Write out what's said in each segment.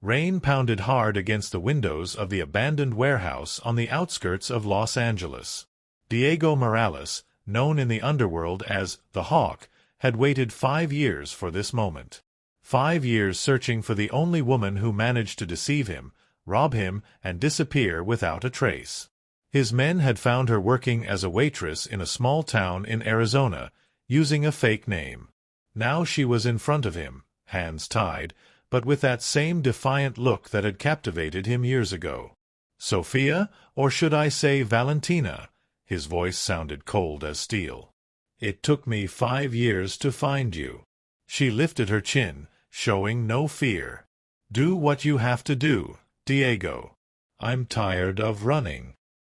Rain pounded hard against the windows of the abandoned warehouse on the outskirts of Los Angeles. Diego Morales, known in the underworld as the Hawk, had waited 5 years for this moment. 5 years searching for the only woman who managed to deceive him, rob him, and disappear without a trace. His men had found her working as a waitress in a small town in Arizona, using a fake name. Now she was in front of him, hands tied, but with that same defiant look that had captivated him years ago. "Sofia, or should I say Valentina?" His voice sounded cold as steel. "It took me 5 years to find you." She lifted her chin, showing no fear. "Do what you have to do, Diego. I'm tired of running."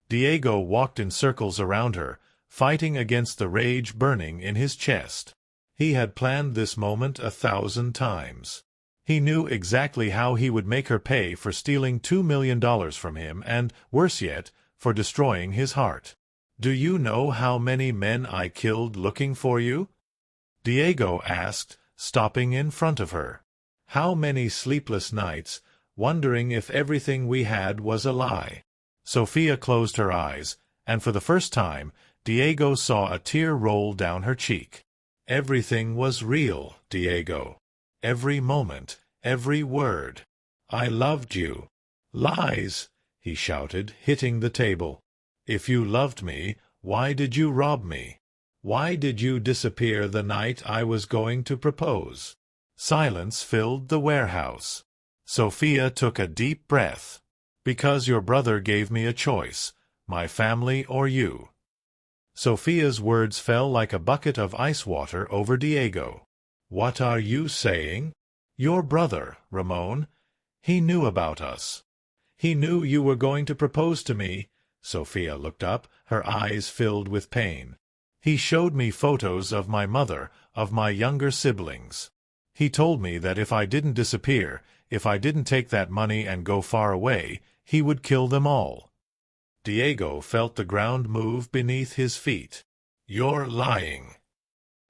Diego walked in circles around her, fighting against the rage burning in his chest. He had planned this moment 1,000 times. He knew exactly how he would make her pay for stealing $2 million from him and, worse yet, for destroying his heart. "Do you know how many men I killed looking for you?" Diego asked, stopping in front of her. "How many sleepless nights, wondering if everything we had was a lie?" Sofia closed her eyes, and for the first time, Diego saw a tear roll down her cheek. "Everything was real, Diego. Every moment, every word. I loved you." "Lies!" he shouted, hitting the table. "If you loved me, why did you rob me? Why did you disappear the night I was going to propose?" Silence filled the warehouse. Sofia took a deep breath. "Because your brother gave me a choice, my family or you." Sofia's words fell like a bucket of ice water over Diego. "What are you saying?" "Your brother, Ramon. He knew about us. He knew you were going to propose to me." Sofia looked up, her eyes filled with pain. "He showed me photos of my mother, of my younger siblings. He told me that if I didn't disappear, if I didn't take that money and go far away, he would kill them all." Diego felt the ground move beneath his feet. "You're lying."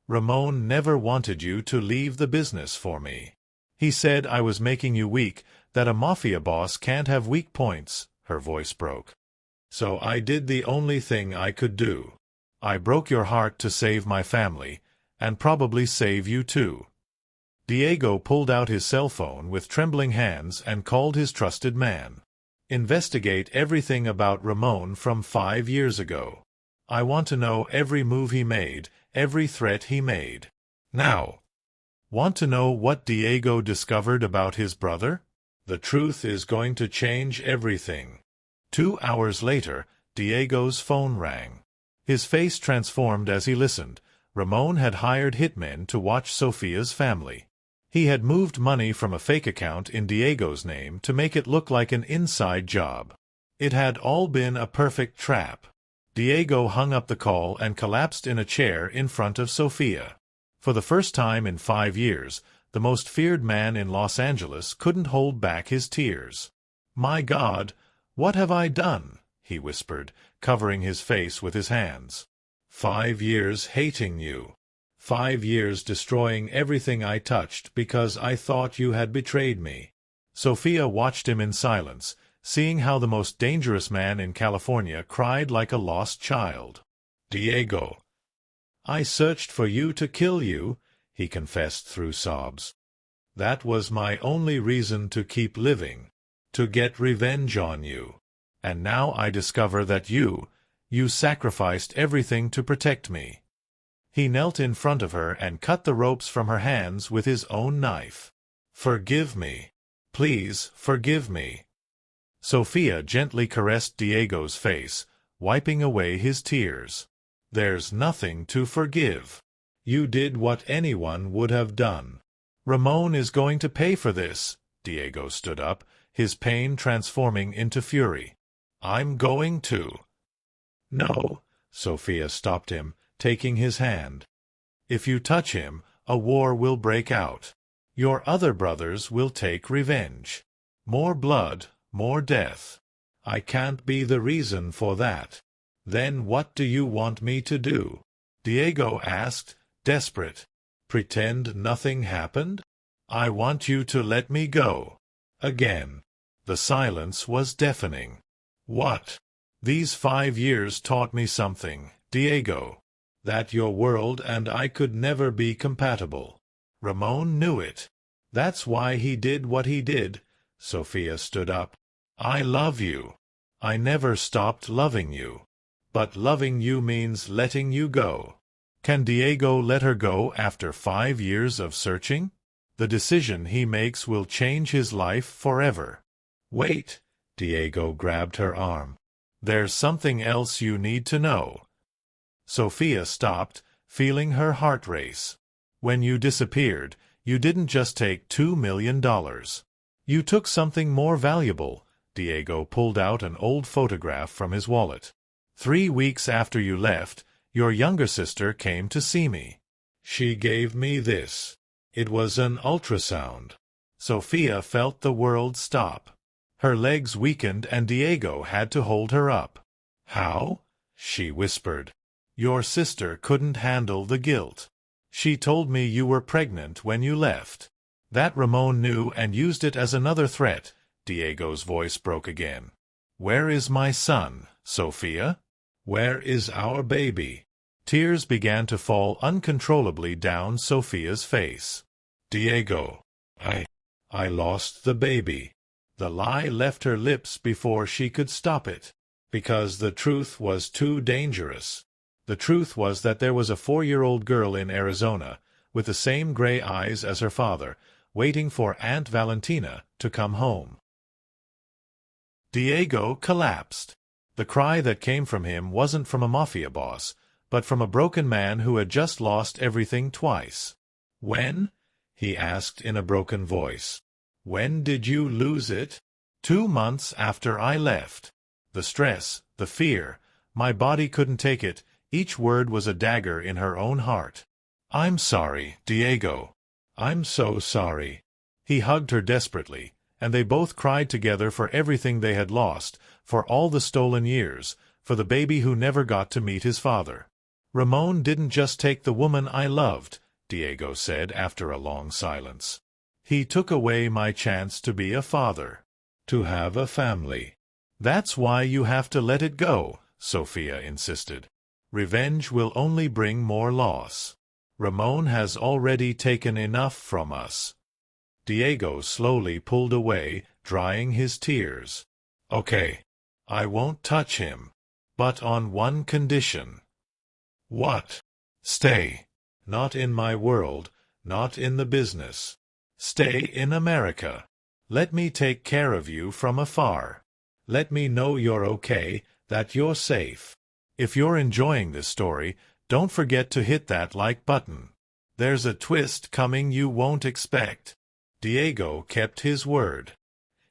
"Ramon never wanted you to leave the business for me. He said I was making you weak, that a Mafia boss can't have weak points." Her voice broke. "So I did the only thing I could do. I broke your heart to save my family, and probably save you too." Diego pulled out his cell phone with trembling hands and called his trusted man. "Investigate everything about Ramon from 5 years ago. I want to know every move he made, every threat he made. Now." "Want to know what Diego discovered about his brother? The truth is going to change everything." 2 hours later, Diego's phone rang. His face transformed as he listened. Ramon had hired hitmen to watch Sofia's family. He had moved money from a fake account in Diego's name to make it look like an inside job. It had all been a perfect trap. Diego hung up the call and collapsed in a chair in front of Sofia. For the first time in 5 years, the most feared man in Los Angeles couldn't hold back his tears. "My God, what have I done?" he whispered, covering his face with his hands. 5 years hating you. 5 years destroying everything I touched because I thought you had betrayed me." Sofia watched him in silence, seeing how the most dangerous man in California cried like a lost child. "Diego, I searched for you to kill you," he confessed through sobs. "That was my only reason to keep living, to get revenge on you. And now I discover that you sacrificed everything to protect me." He knelt in front of her and cut the ropes from her hands with his own knife. "Forgive me. Please forgive me." Sofia gently caressed Diego's face, wiping away his tears. "There's nothing to forgive. You did what anyone would have done. Ramon is going to pay for this." Diego stood up, his pain transforming into fury. "I'm going to." "No," Sofia stopped him, taking his hand. "If you touch him, a war will break out. Your other brothers will take revenge. More blood, more death. I can't be the reason for that." "Then what do you want me to do?" Diego asked, desperate. "Pretend nothing happened? I want you to let me go." Again. The silence was deafening. What? These 5 years taught me something, Diego. That your world and I could never be compatible. Ramon knew it. That's why he did what he did. Sofia stood up. I love you. I never stopped loving you. But loving you means letting you go. Can Diego let her go after 5 years of searching? The decision he makes will change his life forever. Wait. Diego grabbed her arm. There's something else you need to know. Sofia stopped, feeling her heart race. When you disappeared, you didn't just take $2 million. You took something more valuable. Diego pulled out an old photograph from his wallet. 3 weeks after you left, your younger sister came to see me. She gave me this. It was an ultrasound. Sofia felt the world stop. Her legs weakened and Diego had to hold her up. How? She whispered. Your sister couldn't handle the guilt. She told me you were pregnant when you left. That Ramon knew and used it as another threat. Diego's voice broke again. Where is my son, Sofia? Where is our baby? Tears began to fall uncontrollably down Sofia's face. Diego, I lost the baby. The lie left her lips before she could stop it, because the truth was too dangerous. The truth was that there was a 4-year-old girl in Arizona, with the same gray eyes as her father, waiting for Aunt Valentina to come home. Diego collapsed. The cry that came from him wasn't from a mafia boss, but from a broken man who had just lost everything twice. When? He asked in a broken voice. When did you lose it? 2 months after I left. The stress, the fear, my body couldn't take it. Each word was a dagger in her own heart. I'm sorry, Diego. I'm so sorry. He hugged her desperately, and they both cried together for everything they had lost, for all the stolen years, for the baby who never got to meet his father. Ramon didn't just take the woman I loved, Diego said after a long silence. He took away my chance to be a father, to have a family. That's why you have to let it go, Sofia insisted. Revenge will only bring more loss. Ramon has already taken enough from us. Diego slowly pulled away, drying his tears. Okay, I won't touch him, but on one condition. What? Stay. Not in my world, not in the business. Stay in America. Let me take care of you from afar. Let me know you're okay, that you're safe. If you're enjoying this story, don't forget to hit that like button. There's a twist coming you won't expect. Diego kept his word.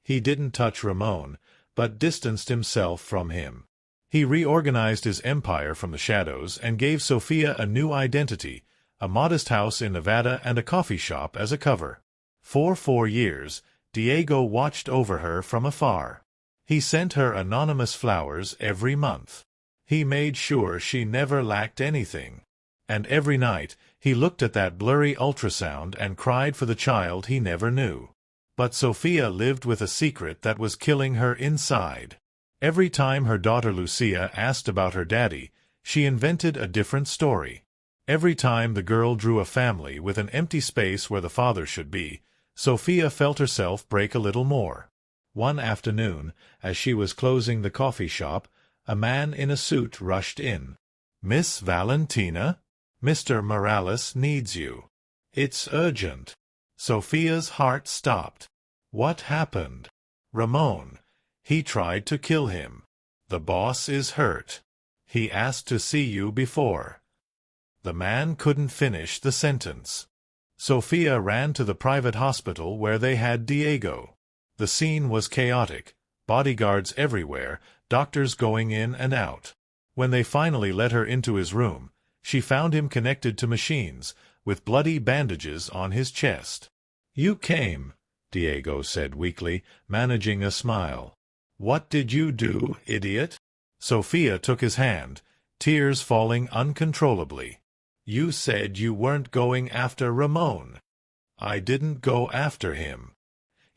He didn't touch Ramon, but distanced himself from him. He reorganized his empire from the shadows and gave Sofia a new identity, a modest house in Nevada and a coffee shop as a cover. For 4 years, Diego watched over her from afar. He sent her anonymous flowers every month. He made sure she never lacked anything. And every night, he looked at that blurry ultrasound and cried for the child he never knew. But Sofia lived with a secret that was killing her inside. Every time her daughter Lucia asked about her daddy, she invented a different story. Every time the girl drew a family with an empty space where the father should be, Sofia felt herself break a little more. One afternoon, as she was closing the coffee shop, a man in a suit rushed in. Miss Valentina? Mr. Morales needs you. It's urgent. Sofia's heart stopped. What happened? Ramon. He tried to kill him. The boss is hurt. He asked to see you before. The man couldn't finish the sentence. Sofia ran to the private hospital where they had Diego. The scene was chaotic. Bodyguards everywhere, doctors going in and out. When they finally let her into his room, she found him connected to machines, with bloody bandages on his chest. You came, Diego said weakly, managing a smile. What did you do, idiot? Sofia took his hand, tears falling uncontrollably. You said you weren't going after Ramon. I didn't go after him.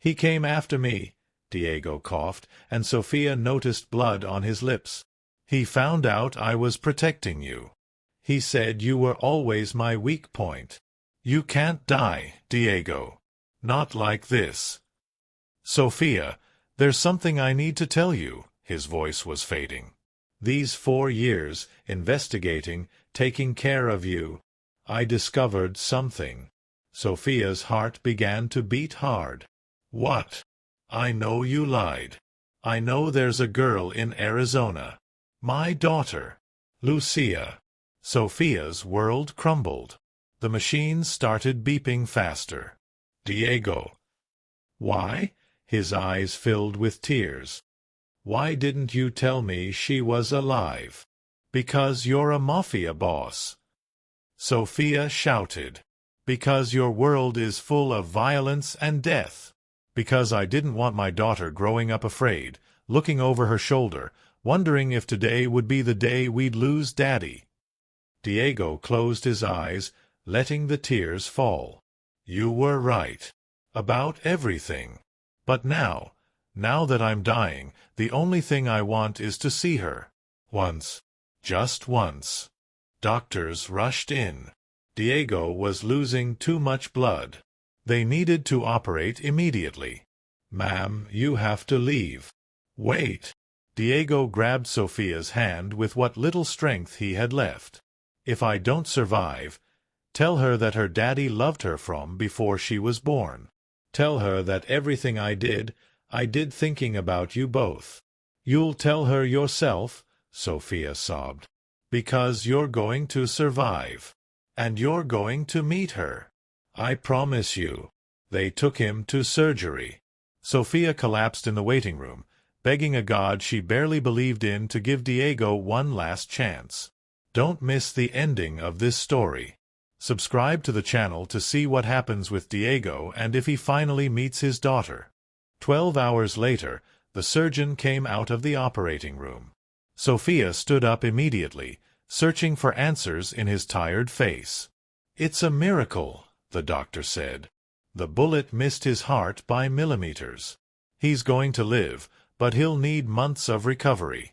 He came after me, Diego coughed, and Sofia noticed blood on his lips. He found out I was protecting you. He said you were always my weak point. You can't die, Diego. Not like this. Sofia, there's something I need to tell you. His voice was fading. These 4 years, investigating, taking care of you, I discovered something. Sofia's heart began to beat hard. What? I know you lied. I know there's a girl in Arizona. My daughter. Lucia. Sofia's world crumbled. The machines started beeping faster. Diego. Why? His eyes filled with tears. Why didn't you tell me she was alive? Because you're a Mafia boss. Sofia shouted. Because your world is full of violence and death. Because I didn't want my daughter growing up afraid, looking over her shoulder, wondering if today would be the day we'd lose Daddy. Diego closed his eyes, letting the tears fall. You were right. About everything. But now that I'm dying, the only thing I want is to see her. Once. Just once. Doctors rushed in. Diego was losing too much blood. They needed to operate immediately. Ma'am, you have to leave. Wait. Diego grabbed Sofia's hand with what little strength he had left. If I don't survive, tell her that her daddy loved her from before she was born. Tell her that everything I did thinking about you both. You'll tell her yourself, Sofia sobbed. Because you're going to survive. And you're going to meet her. I promise you. They took him to surgery. Sofia collapsed in the waiting room, begging a God she barely believed in to give Diego one last chance. Don't miss the ending of this story. Subscribe to the channel to see what happens with Diego and if he finally meets his daughter. 12 hours later, the surgeon came out of the operating room. Sofia stood up immediately, searching for answers in his tired face. It's a miracle, the doctor said. The bullet missed his heart by millimeters. He's going to live, but he'll need months of recovery.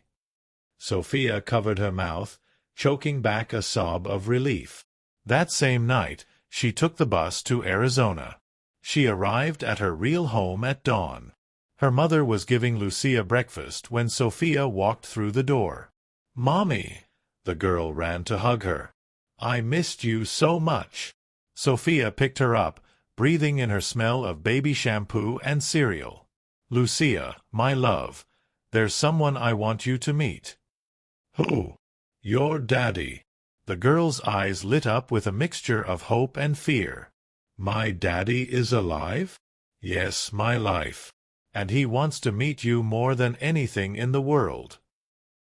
Sofia covered her mouth, choking back a sob of relief. That same night, she took the bus to Arizona. She arrived at her real home at dawn. Her mother was giving Lucia breakfast when Sofia walked through the door. "Mommy!" The girl ran to hug her. "I missed you so much." Sofia picked her up, breathing in her smell of baby shampoo and cereal. "Lucia, my love, there's someone I want you to meet." "Who?" "Your daddy." The girl's eyes lit up with a mixture of hope and fear. "My daddy is alive?" "Yes, my life. And he wants to meet you more than anything in the world."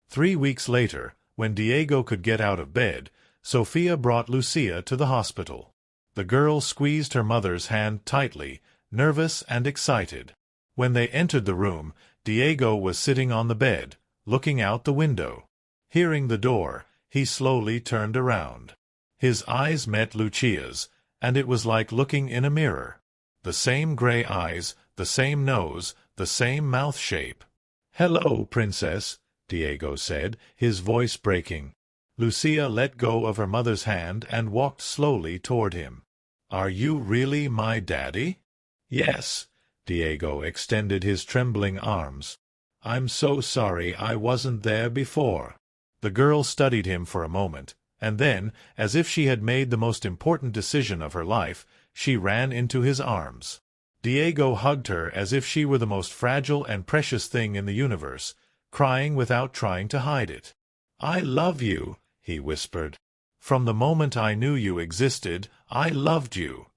3 weeks later, when Diego could get out of bed, Sofia brought Lucia to the hospital. The girl squeezed her mother's hand tightly, nervous and excited. When they entered the room, Diego was sitting on the bed, looking out the window. Hearing the door, he slowly turned around. His eyes met Lucia's, and it was like looking in a mirror. The same gray eyes, the same nose, the same mouth shape. "Hello, princess," Diego said, his voice breaking. Lucia let go of her mother's hand and walked slowly toward him. "Are you really my daddy?" "Yes." Diego extended his trembling arms. "I'm so sorry I wasn't there before." The girl studied him for a moment, and then, as if she had made the most important decision of her life, she ran into his arms. Diego hugged her as if she were the most fragile and precious thing in the universe, crying without trying to hide it. "I love you," he whispered. "From the moment I knew you existed, I loved you."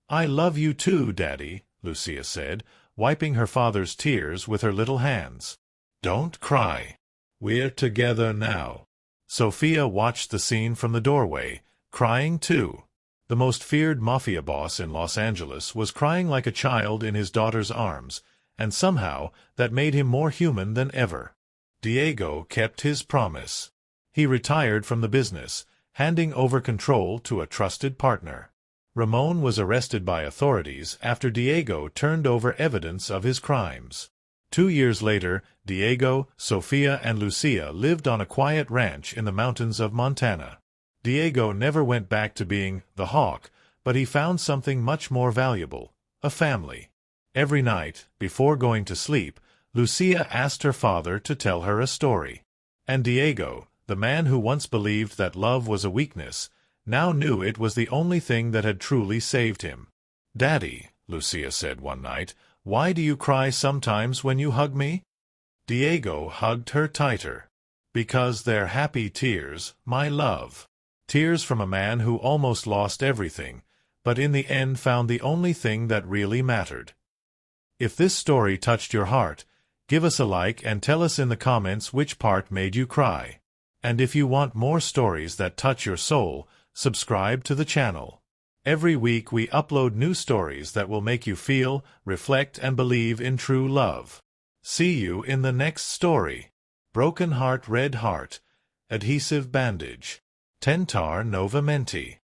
"I love you too, Daddy," Lucia said, wiping her father's tears with her little hands. "Don't cry. We're together now." Sofia watched the scene from the doorway, crying too. The most feared Mafia boss in Los Angeles was crying like a child in his daughter's arms, and somehow that made him more human than ever. Diego kept his promise. He retired from the business, handing over control to a trusted partner. Ramon was arrested by authorities after Diego turned over evidence of his crimes. 2 years later, Diego, Sofia, and Lucia lived on a quiet ranch in the mountains of Montana. Diego never went back to being the hawk, but he found something much more valuable: a family. Every night, before going to sleep, Lucia asked her father to tell her a story. And Diego, the man who once believed that love was a weakness, now knew it was the only thing that had truly saved him. "Daddy," Lucia said one night, "why do you cry sometimes when you hug me?" Diego hugged her tighter. "Because they're happy tears, my love. Tears from a man who almost lost everything, but in the end found the only thing that really mattered." If this story touched your heart, give us a like and tell us in the comments which part made you cry. And if you want more stories that touch your soul, subscribe to the channel. Every week we upload new stories that will make you feel, reflect, and believe in true love. See you in the next story. Broken heart, red heart, adhesive bandage, tentar novamente.